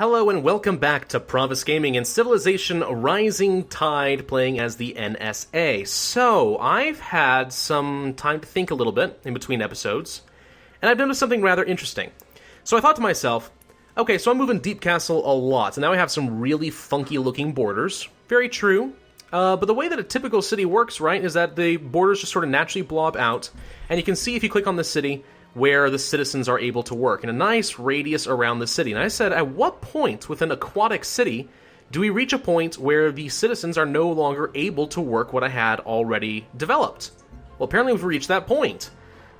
Hello and welcome back to Pravus Gaming and Civilization Rising Tide, playing as the NSA. So, I've had some time to think a little bit in between episodes, and I've noticed something rather interesting. So I thought to myself, okay, so I'm moving Deep Castle a lot, and now I have some really funky looking borders. Very true. But the way that a typical city works, right, is that the borders just sort of naturally blob out, and you can see if you click on the city where the citizens are able to work in a nice radius around the city. And I said, at what point with an aquatic city do we reach a point where the citizens are no longer able to work what I had already developed? Well, apparently we've reached that point.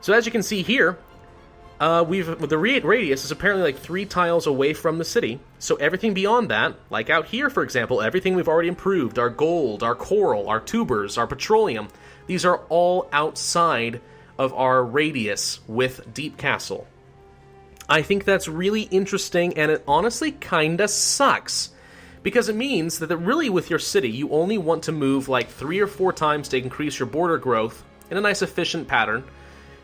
So as you can see here, the radius is apparently like 3 tiles away from the city. So everything beyond that, like out here for example, everything we've already improved, our gold, our coral, our tubers, our petroleum, these are all outside of our radius with Deep Castle. I think that's really interesting, and it honestly kinda sucks, because it means that really with your city, you only want to move like 3 or 4 times to increase your border growth in a nice efficient pattern,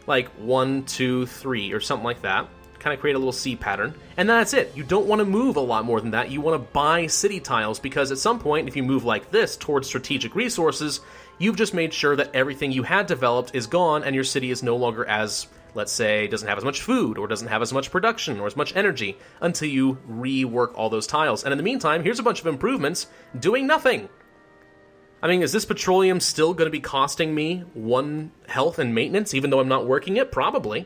like 1, 2, 3, or something like that. Kind of create a little C pattern, and that's it. You don't want to move a lot more than that. You want to buy city tiles, because at some point, if you move like this towards strategic resources, you've just made sure that everything you had developed is gone, and your city is no longer as, let's say, doesn't have as much food, or doesn't have as much production, or as much energy, until you rework all those tiles. And in the meantime, here's a bunch of improvements doing nothing. I mean, is this petroleum still going to be costing me 1 health and maintenance, even though I'm not working it? Probably.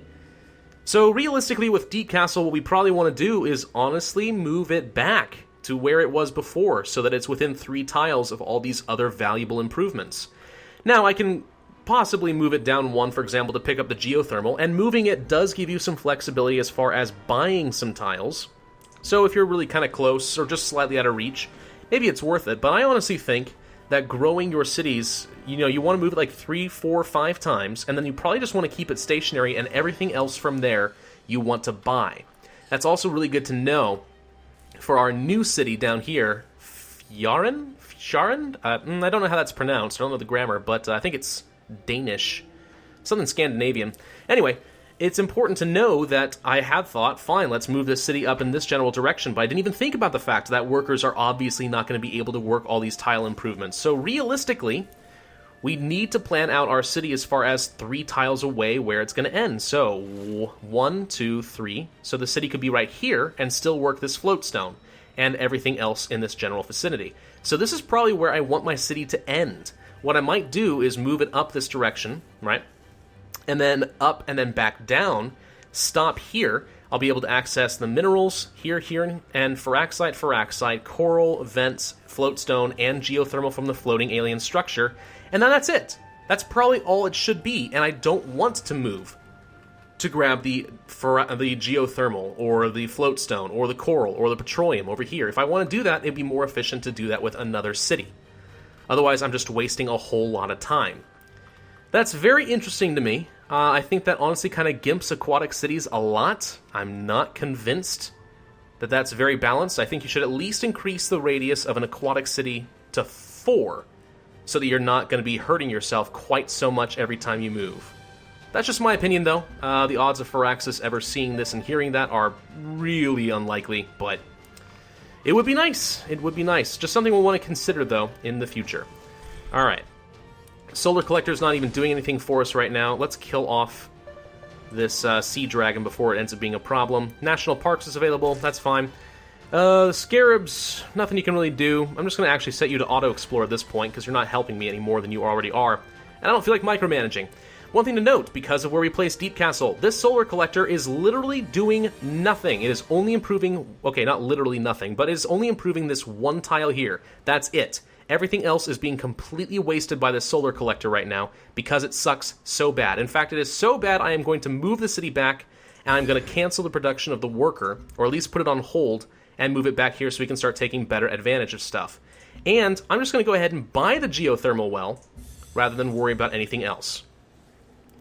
So realistically, with Deep Castle, what we probably want to do is honestly move it back to where it was before, so that it's within 3 tiles of all these other valuable improvements. Now, I can possibly move it down 1, for example, to pick up the geothermal, and moving it does give you some flexibility as far as buying some tiles. So if you're really kind of close, or just slightly out of reach, maybe it's worth it. But I honestly think that growing your cities, you want to move it like 3, 4, 5 times, and then you probably just want to keep it stationary, and everything else from there you want to buy. That's also really good to know for our new city down here, Fjaren? I don't know how that's pronounced, I don't know the grammar, but I think it's Danish. Something Scandinavian. Anyway, it's important to know that I had thought, fine, let's move this city up in this general direction, but I didn't even think about the fact that workers are obviously not going to be able to work all these tile improvements. So realistically, we need to plan out our city as far as 3 tiles away where it's going to end. So 1, 2, 3. So the city could be right here and still work this floatstone and everything else in this general vicinity. So this is probably where I want my city to end. What I might do is move it up this direction, right? And then up and then back down, stop here. I'll be able to access the minerals here, and Feraxite, coral, vents, floatstone, and geothermal from the floating alien structure. And then that's it. That's probably all it should be, and I don't want to move to grab the geothermal, or the floatstone, or the coral, or the petroleum over here. If I want to do that, it'd be more efficient to do that with another city. Otherwise, I'm just wasting a whole lot of time. That's very interesting to me. I think that honestly kind of gimps aquatic cities a lot. I'm not convinced that that's very balanced. I think you should at least increase the radius of an aquatic city to 4, so that you're not going to be hurting yourself quite so much every time you move. That's just my opinion, though. The odds of Firaxis ever seeing this and hearing that are really unlikely, but it would be nice. It would be nice. Just something we'll want to consider, though, in the future. Alright. Solar Collector's not even doing anything for us right now. Let's kill off this sea dragon before it ends up being a problem. National Parks is available. That's fine. The Scarabs, nothing you can really do. I'm just going to actually set you to auto-explore at this point, because you're not helping me any more than you already are. And I don't feel like micromanaging. One thing to note, because of where we place Deep Castle, this Solar Collector is literally doing nothing. It is only improving, okay, not literally nothing, but it is only improving this 1 tile here. That's it. Everything else is being completely wasted by the Solar Collector right now, because it sucks so bad. In fact, it is so bad I am going to move the city back, and I'm going to cancel the production of the worker, or at least put it on hold, and move it back here so we can start taking better advantage of stuff. And I'm just going to go ahead and buy the geothermal well, rather than worry about anything else.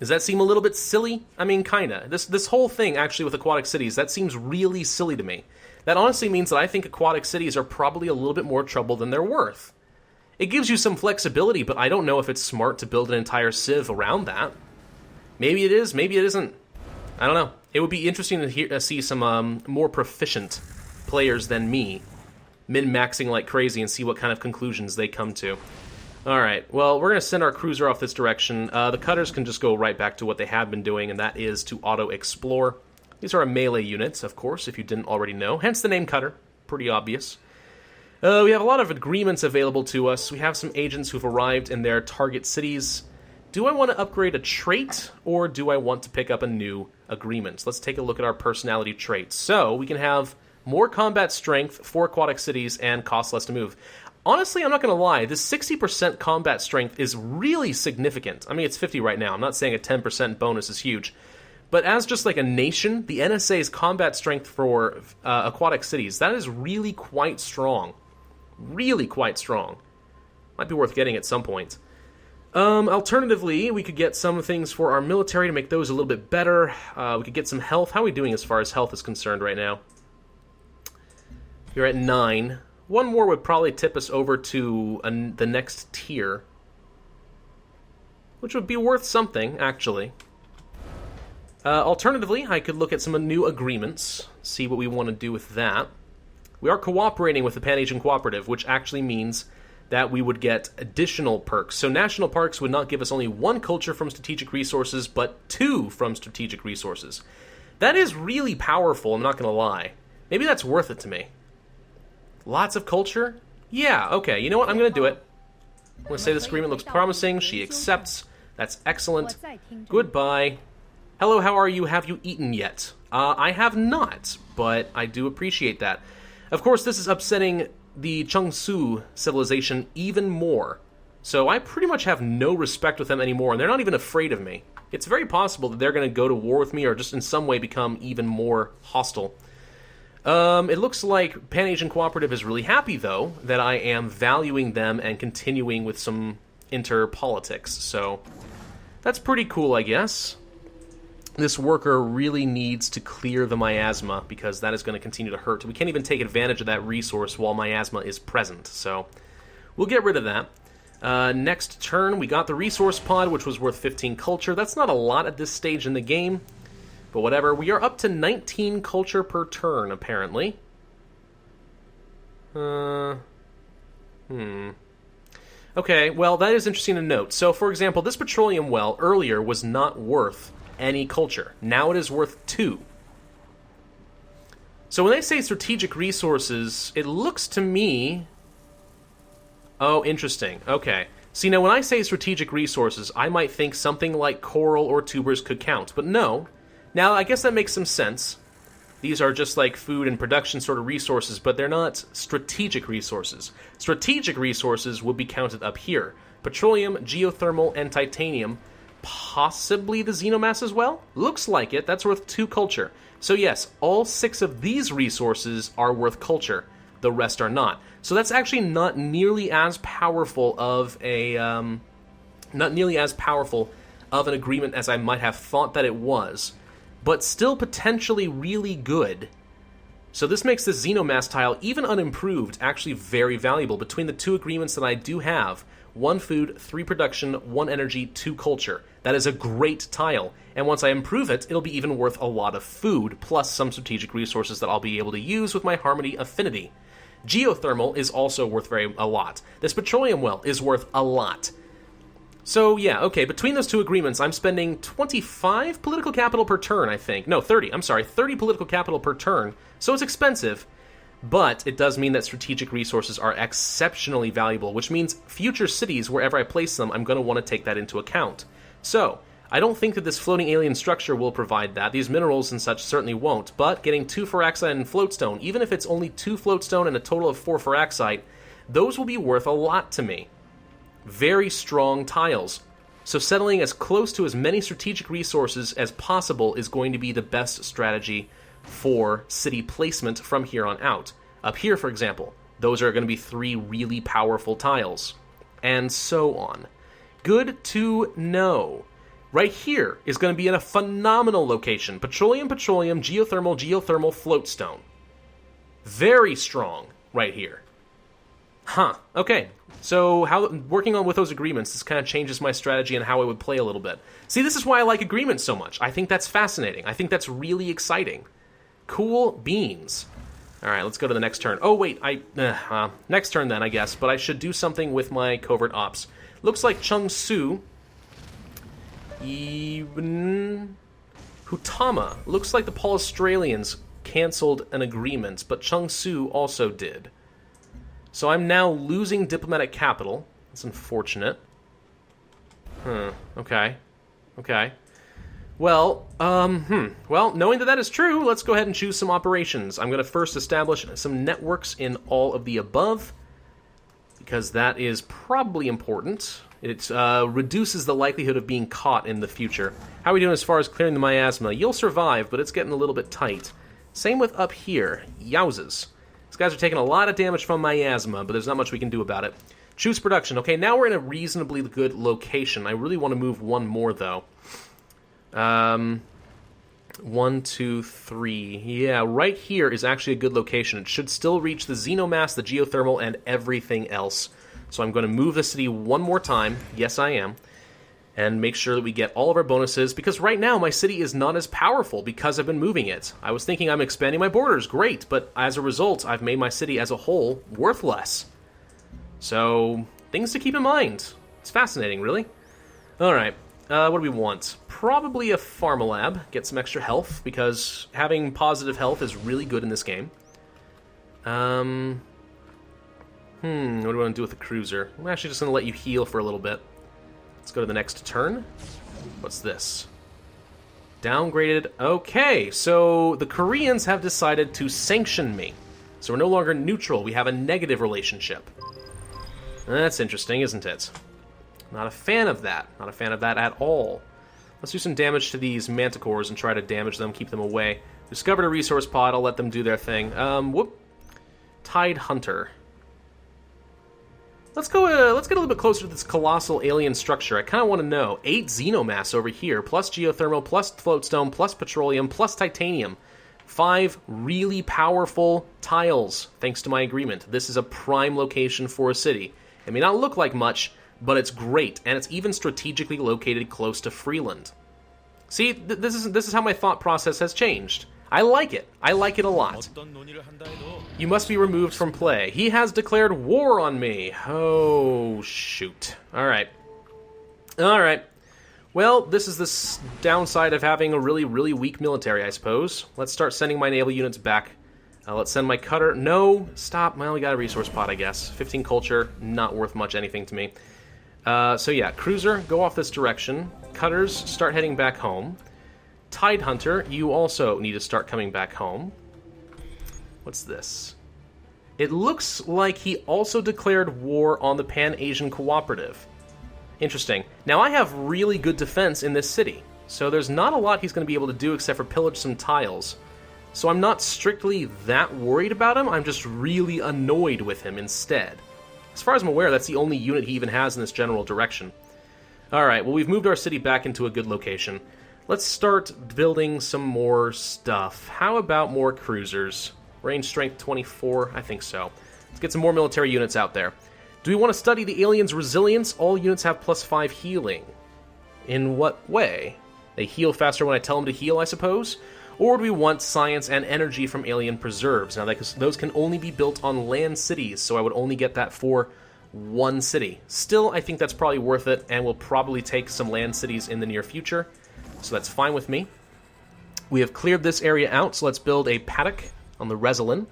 Does that seem a little bit silly? I mean, kinda. This whole thing, actually, with aquatic cities, that seems really silly to me. That honestly means that I think aquatic cities are probably a little bit more trouble than they're worth. It gives you some flexibility, but I don't know if it's smart to build an entire civ around that. Maybe it is, maybe it isn't. I don't know. It would be interesting to see some more proficient players than me min-maxing like crazy and see what kind of conclusions they come to. Alright, well, we're going to send our cruiser off this direction. The cutters can just go right back to what they have been doing, and that is to auto-explore. These are melee units, of course, if you didn't already know. Hence the name Cutter. Pretty obvious. We have a lot of agreements available to us. We have some agents who've arrived in their target cities. Do I want to upgrade a trait, or do I want to pick up a new agreement? Let's take a look at our personality traits. So, we can have more combat strength, 4 aquatic cities, and cost less to move. Honestly, I'm not going to lie, this 60% combat strength is really significant. I mean, it's 50 right now. I'm not saying a 10% bonus is huge. But as just like a nation, the NSA's combat strength for aquatic cities, that is really quite strong. Really quite strong. Might be worth getting at some point. Alternatively, we could get some things for our military to make those a little bit better. We could get some health. How are we doing as far as health is concerned right now? You're at 9. One more would probably tip us over to the next tier, which would be worth something, actually. Alternatively, I could look at some new agreements, see what we want to do with that. We are cooperating with the Pan-Asian Cooperative, which actually means that we would get additional perks. So national parks would not give us only 1 culture from strategic resources, but 2 from strategic resources. That is really powerful, I'm not going to lie. Maybe that's worth it to me. Lots of culture? Yeah, okay, you know what? I'm going to do it. I'm going to say this agreement looks promising. She accepts. That's excellent. Goodbye. Hello, how are you? Have you eaten yet? I have not, but I do appreciate that. Of course, this is upsetting the Chengsu civilization even more. So I pretty much have no respect with them anymore, and they're not even afraid of me. It's very possible that they're going to go to war with me or just in some way become even more hostile. It looks like Pan-Asian Cooperative is really happy, though, that I am valuing them and continuing with some inter-politics. So that's pretty cool, I guess. This worker really needs to clear the miasma, because that is going to continue to hurt. We can't even take advantage of that resource while miasma is present, so we'll get rid of that. Next turn, we got the resource pod, which was worth 15 culture. That's not a lot at this stage in the game, but whatever. We are up to 19 culture per turn, apparently. Okay, well, that is interesting to note. So, for example, this petroleum well earlier was not worth any culture. Now it is worth 2. So when they say strategic resources, it looks to me... Oh, interesting. Okay. See, now when I say strategic resources, I might think something like coral or tubers could count, but no. Now, I guess that makes some sense. These are just like food and production sort of resources, but they're not strategic resources. Strategic resources would be counted up here. Petroleum, geothermal, and titanium. Possibly the xenomass as well? Looks like it. That's worth 2 culture. So yes, all 6 of these resources are worth culture. The rest are not. So that's actually not nearly as powerful of a... not nearly as powerful of an agreement as I might have thought that it was, but still potentially really good. So this makes this xenomass tile, even unimproved, actually very valuable. Between the 2 agreements that I do have, 1 food, 3 production, 1 energy, 2 culture. That is a great tile, and once I improve it, it'll be even worth a lot of food, plus some strategic resources that I'll be able to use with my Harmony affinity. Geothermal is also worth a lot. This petroleum well is worth a lot. So yeah, okay, between those 2 agreements, I'm spending 25 political capital per turn, I think. No, 30, I'm sorry, 30 political capital per turn, so it's expensive. But it does mean that strategic resources are exceptionally valuable, which means future cities, wherever I place them, I'm going to want to take that into account. So, I don't think that this floating alien structure will provide that. These minerals and such certainly won't, but getting 2 Feraxite and Floatstone, even if it's only 2 Floatstone and a total of 4 Feraxite, those will be worth a lot to me. Very strong tiles. So settling as close to as many strategic resources as possible is going to be the best strategy for city placement from here on out. Up here, for example, those are going to be 3 really powerful tiles. And so on. Good to know. Right here is going to be in a phenomenal location. Petroleum, petroleum, geothermal, geothermal, floatstone. Very strong right here. Huh. Okay. So working on with those agreements, this kind of changes my strategy and how I would play a little bit. See, this is why I like agreements so much. I think that's fascinating. I think that's really exciting. Cool beans. Alright, let's go to the next turn. Oh, wait, next turn then, I guess. But I should do something with my covert ops. Looks like Chung Su... Even... Hutama. Looks like the Australians cancelled an agreement, but Chung Su also did. So I'm now losing diplomatic capital. That's unfortunate. Okay. Okay. Well, well, knowing that that is true, let's go ahead and choose some operations. I'm going to first establish some networks in all of the above, because that is probably important. It reduces the likelihood of being caught in the future. How are we doing as far as clearing the miasma? You'll survive, but it's getting a little bit tight. Same with up here. Yowzes. These guys are taking a lot of damage from miasma, but there's not much we can do about it. Choose production. Okay, now we're in a reasonably good location. I really want to move one more, though. 1, 2, 3. Yeah, right here is actually a good location. It should still reach the xenomass, the geothermal, and everything else. So I'm going to move the city one more time. Yes, I am. And make sure that we get all of our bonuses, because right now my city is not as powerful because I've been moving it. I was thinking I'm expanding my borders, great, but as a result, I've made my city as a whole worth less. So, things to keep in mind. It's fascinating, really. Alright, what do we want? Probably a Pharmalab, get some extra health, because having positive health is really good in this game. What do we want to do with the cruiser? I'm actually just going to let you heal for a little bit. Let's go to the next turn. What's this? Downgraded. Okay, so the Koreans have decided to sanction me. So we're no longer neutral, we have a negative relationship. That's interesting, isn't it? Not a fan of that. Not a fan of that at all. Let's do some damage to these manticores and try to damage them, keep them away. Discovered a resource pod, I'll let them do their thing. Whoop. Tide Hunter. Let's get a little bit closer to this colossal alien structure. I kind of want to know. 8 xenomass over here, plus geothermal, plus floatstone, plus petroleum, plus titanium. 5 really powerful tiles, thanks to my agreement. This is a prime location for a city. It may not look like much, but it's great, and it's even strategically located close to Freeland. See, this is how my thought process has changed. I like it. I like it a lot. You must be removed from play. He has declared war on me. Oh, shoot. Alright. Alright. Well, this is the downside of having a really, really weak military, I suppose. Let's start sending my naval units back. Let's send my cutter. No, stop. Well, we got a resource pod, I guess. 15 culture, not worth much anything to me. So yeah, cruiser, go off this direction. Cutters, start heading back home. Tide Hunter, you also need to start coming back home. What's this? It looks like he also declared war on the Pan-Asian Cooperative. Interesting. Now, I have really good defense in this city, so there's not a lot he's going to be able to do except for pillage some tiles. So I'm not strictly that worried about him, I'm just really annoyed with him instead. As far as I'm aware, that's the only unit he even has in this general direction. Alright, well, we've moved our city back into a good location. Let's start building some more stuff. How about more cruisers? Range strength 24? I think so. Let's get some more military units out there. Do we want to study the aliens' resilience? All units have +5 healing. In what way? They heal faster when I tell them to heal, I suppose? Or do we want science and energy from alien preserves? Now, those can only be built on land cities, so I would only get that for one city. Still, I think that's probably worth it, and we'll probably take some land cities in the near future. So that's fine with me. We have cleared this area out, so let's build a paddock on the Resolin.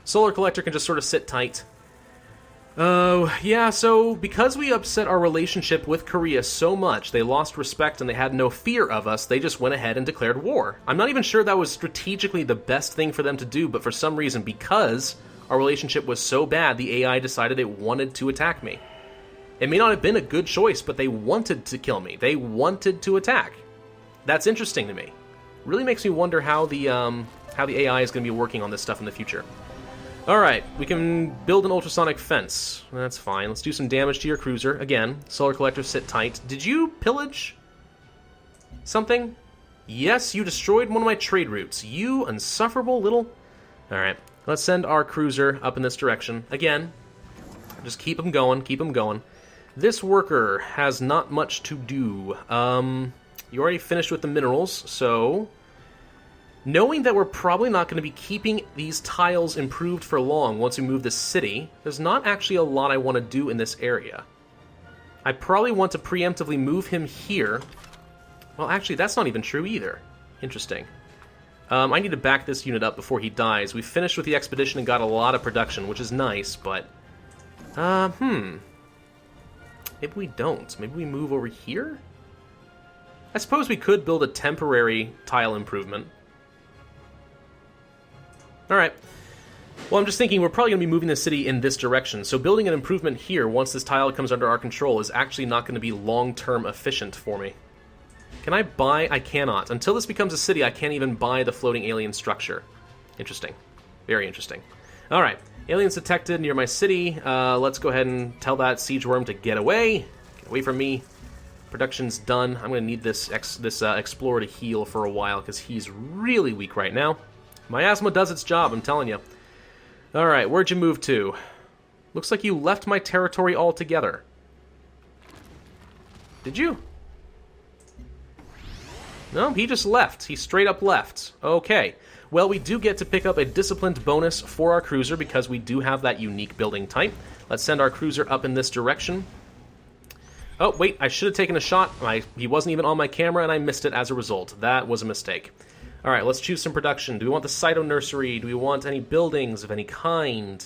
Solar Collector can just sort of sit tight. Yeah, so because we upset our relationship with Korea so much, they lost respect and they had no fear of us, they just went ahead and declared war. I'm not even sure that was strategically the best thing for them to do, but for some reason, because our relationship was so bad, the AI decided it wanted to attack me. It may not have been a good choice, but they wanted to kill me. They wanted to attack. That's interesting to me. Really makes me wonder how the AI is going to be working on this stuff in the future. Alright, we can build an ultrasonic fence. That's fine. Let's do some damage to your cruiser. Again, Solar Collector, sit tight. Did you pillage something? Yes, you destroyed one of my trade routes. You insufferable little... Alright, let's send our cruiser up in this direction. Again, just keep them going, keep them going. This worker has not much to do. You already finished with the minerals, so... Knowing that we're probably not going to be keeping these tiles improved for long once we move the city, there's not actually a lot I want to do in this area. I probably want to preemptively move him here. Well, actually, that's not even true either. Interesting. I need to back this unit up before he dies. We finished with the expedition and got a lot of production, which is nice, but... Maybe we don't. Maybe we move over here? I suppose we could build a temporary tile improvement. Alright. Well, I'm just thinking we're probably going to be moving the city in this direction, so building an improvement here once this tile comes under our control is actually not going to be long-term efficient for me. Can I buy? I cannot. Until this becomes a city, I can't even buy the floating alien structure. Interesting. Very interesting. Alright. Aliens detected near my city. Let's go ahead and tell that siege worm to get away. Get away from me. Production's done. I'm going to need this explorer to heal for a while because he's really weak right now. Miasma does its job, I'm telling you. Alright, where'd you move to? Looks like you left my territory altogether. Did you? No, he just left. He straight up left. Okay. Well, we do get to pick up a disciplined bonus for our cruiser because we do have that unique building type. Let's send our cruiser up in this direction. Oh, wait, I should have taken a shot. He wasn't even on my camera, and I missed it as a result. That was a mistake. All right, let's choose some production. Do we want the Cyto Nursery? Do we want any buildings of any kind?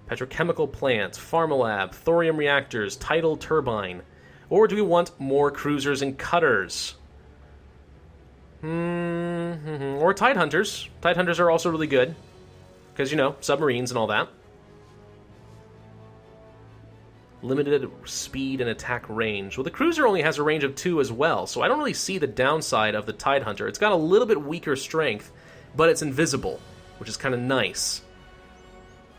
Petrochemical plant, Pharmalab, thorium reactors, tidal turbine. Or do we want more cruisers and cutters? Or Tide Hunters. Tide Hunters are also really good. Because, you know, submarines and all that. Limited speed and attack range. Well, the cruiser only has a range of 2 as well, so I don't really see the downside of the Tide Hunter. It's got a little bit weaker strength, but it's invisible, which is kind of nice.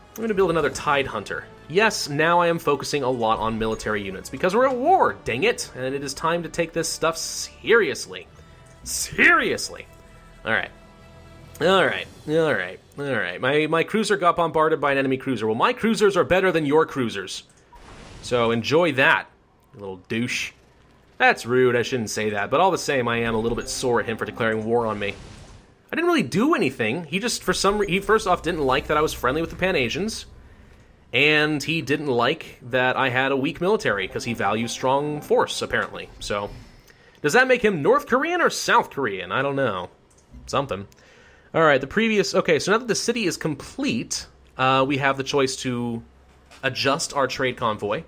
I'm going to build another Tide Hunter. Yes, now I am focusing a lot on military units, because we're at war, dang it! And it is time to take this stuff seriously. Seriously! Alright. Alright. Alright. Alright. My cruiser got bombarded by an enemy cruiser. Well, my cruisers are better than your cruisers. So enjoy that, you little douche. That's rude, I shouldn't say that, but all the same, I am a little bit sore at him for declaring war on me. I didn't really do anything. He just, for some reason, he first off didn't like that I was friendly with the Pan-Asians, and he didn't like that I had a weak military, because he values strong force, apparently. So, does that make him North Korean or South Korean? I don't know. Something. Alright, okay, so now that the city is complete, we have the choice to adjust our trade convoy.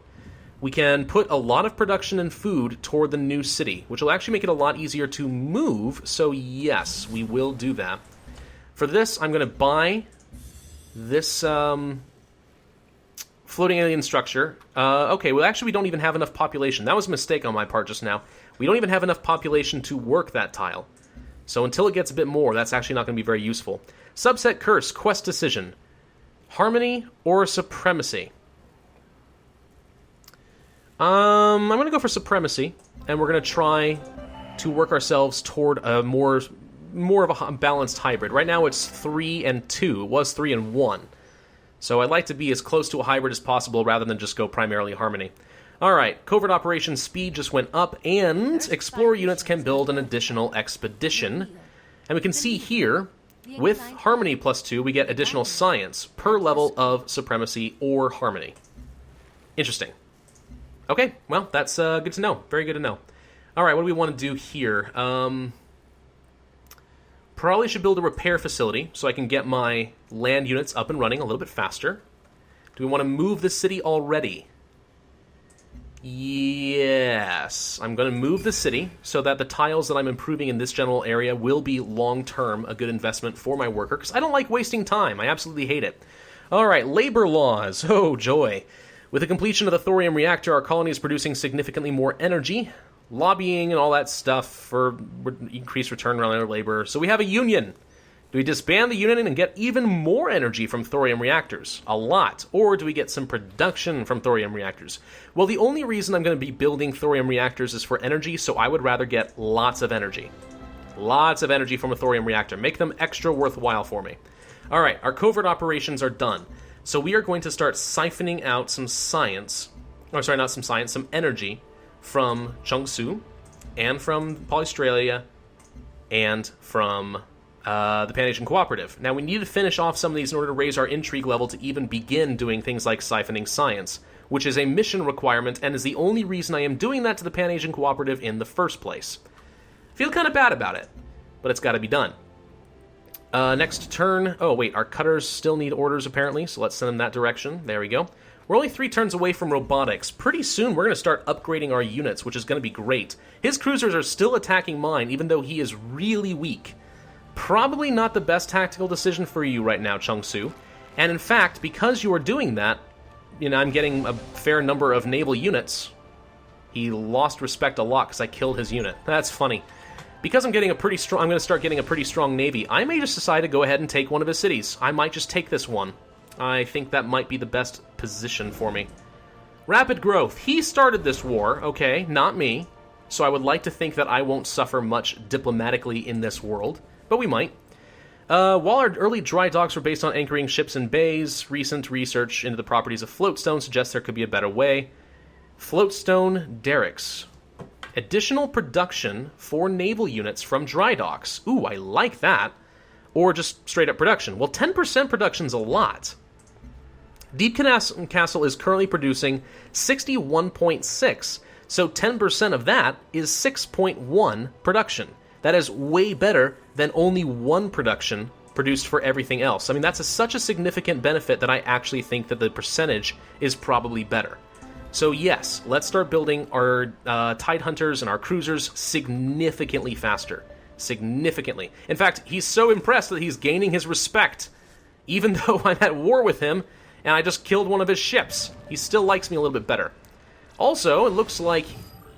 We can put a lot of production and food toward the new city, which will actually make it a lot easier to move, so yes, we will do that. For this, I'm going to buy this floating alien structure. Okay, well actually we don't even have enough population. That was a mistake on my part just now. We don't even have enough population to work that tile. So until it gets a bit more, that's actually not going to be very useful. Subset Curse, Quest Decision. Harmony or Supremacy? I'm going to go for Supremacy, and we're going to try to work ourselves toward a more of a balanced hybrid. Right now it's 3 and 2. It was 3 and 1. So I'd like to be as close to a hybrid as possible rather than just go primarily Harmony. Alright, Covert Operations speed just went up, and Explorer units can build an additional expedition. And we can see here, with Harmony +2, we get additional science per level of Supremacy or Harmony. Interesting. Okay, well, that's good to know. Very good to know. Alright, what do we want to do here? Probably should build a repair facility so I can get my land units up and running a little bit faster. Do we want to move the city already? Yes. I'm going to move the city so that the tiles that I'm improving in this general area will be long-term a good investment for my worker, because I don't like wasting time. I absolutely hate it. Alright, labor laws. Oh, joy. With the completion of the thorium reactor, our colony is producing significantly more energy, lobbying and all that stuff for increased return on our labor. So we have a union. Do we disband the union and get even more energy from thorium reactors? A lot. Or do we get some production from thorium reactors? Well, the only reason I'm going to be building thorium reactors is for energy, so I would rather get lots of energy. Lots of energy from a thorium reactor. Make them extra worthwhile for me. Alright, our covert operations are done. So we are going to start siphoning out some science, or sorry, not some science, some energy from Changsu, and from Polystralia, and from the Pan-Asian Cooperative. Now, we need to finish off some of these in order to raise our intrigue level to even begin doing things like siphoning science, which is a mission requirement and is the only reason I am doing that to the Pan-Asian Cooperative in the first place. Feel kind of bad about it, but it's got to be done. Next turn... Oh, wait, our cutters still need orders, apparently, so let's send them that direction. There we go. We're only 3 turns away from robotics. Pretty soon, we're going to start upgrading our units, which is going to be great. His cruisers are still attacking mine, even though he is really weak. Probably not the best tactical decision for you right now, Chung-Su. And in fact, because you are doing that, you know, I'm getting a fair number of naval units. He lost respect a lot because I killed his unit. That's funny. Because I'm getting a pretty strong... I'm going to start getting a pretty strong navy. I may just decide to go ahead and take one of his cities. I might just take this one. I think that might be the best position for me. Rapid growth. He started this war, okay, not me. So I would like to think that I won't suffer much diplomatically in this world. But we might. While our early dry docks were based on anchoring ships in bays, recent research into the properties of floatstone suggests there could be a better way. Floatstone derricks. Additional production for naval units from dry docks. Ooh, I like that. Or just straight up production. Well, 10% production's a lot. Deep Castle is currently producing 61.6, so 10% of that is 6.1 production. That is way better than only 1 production produced for everything else. I mean, that's such a significant benefit that I actually think that the percentage is probably better. So yes, let's start building our Tide Hunters and our cruisers significantly faster. Significantly. In fact, he's so impressed that he's gaining his respect. Even though I'm at war with him, and I just killed one of his ships. He still likes me a little bit better. Also, it looks like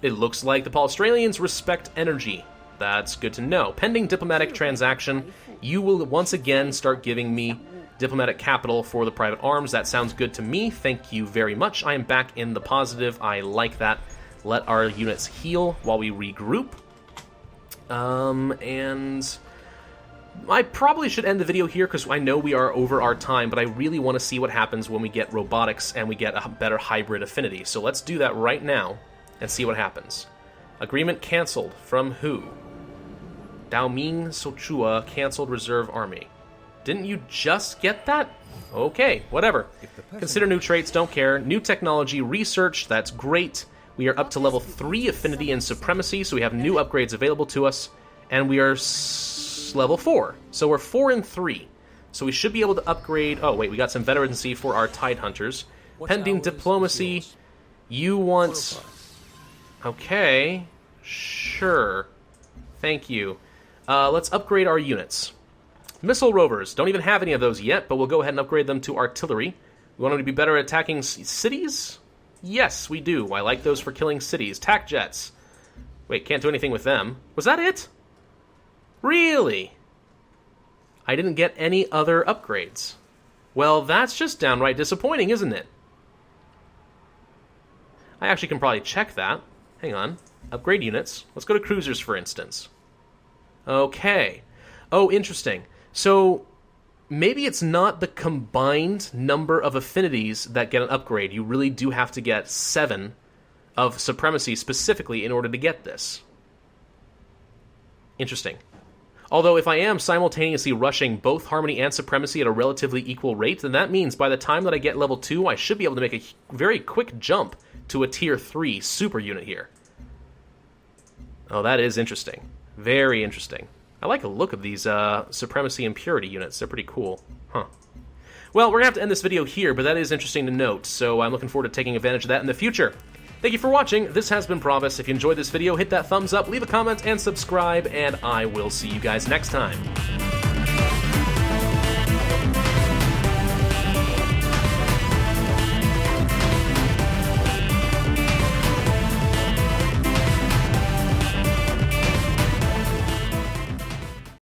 the Australians respect energy. That's good to know. Pending diplomatic transaction, you will once again start giving me diplomatic capital for the private arms. That sounds good to me. Thank you very much. I am back in the positive. I like that. Let our units heal while we regroup. And I probably should end the video here because I know we are over our time, but I really want to see what happens when we get robotics and we get a better hybrid affinity. So let's do that right now and see what happens. Agreement canceled. From who? Daoming Sochua canceled reserve army. Didn't you just get that? Okay, whatever. Consider new traits, don't care. New technology, research, that's great. We are up to level 3 affinity and supremacy, so we have new upgrades available to us. And we are level 4, so we're 4 and 3. So we should be able to upgrade... Oh, wait, we got some veterancy for our Tide Hunters. Pending diplomacy, you want... Okay, sure. Thank you. Let's upgrade our units. Missile rovers. Don't even have any of those yet, but we'll go ahead and upgrade them to artillery. We want them to be better at attacking cities? Yes, we do. I like those for killing cities. TAC jets. Wait, can't do anything with them. Was that it? Really? I didn't get any other upgrades. Well, that's just downright disappointing, isn't it? I actually can probably check that. Hang on. Upgrade units. Let's go to cruisers, for instance. Okay. Oh, interesting. So, maybe it's not the combined number of affinities that get an upgrade. You really do have to get 7 of supremacy specifically in order to get this. Interesting. Although if I am simultaneously rushing both harmony and supremacy at a relatively equal rate, then that means by the time that I get level 2, I should be able to make a very quick jump to a tier 3 super unit here. Oh, that is interesting. Very interesting. I like the look of these supremacy and purity units. They're pretty cool. Huh. Well, we're going to have to end this video here, but that is interesting to note, so I'm looking forward to taking advantage of that in the future. Thank you for watching. This has been Pravus. If you enjoyed this video, hit that thumbs up, leave a comment, and subscribe, and I will see you guys next time.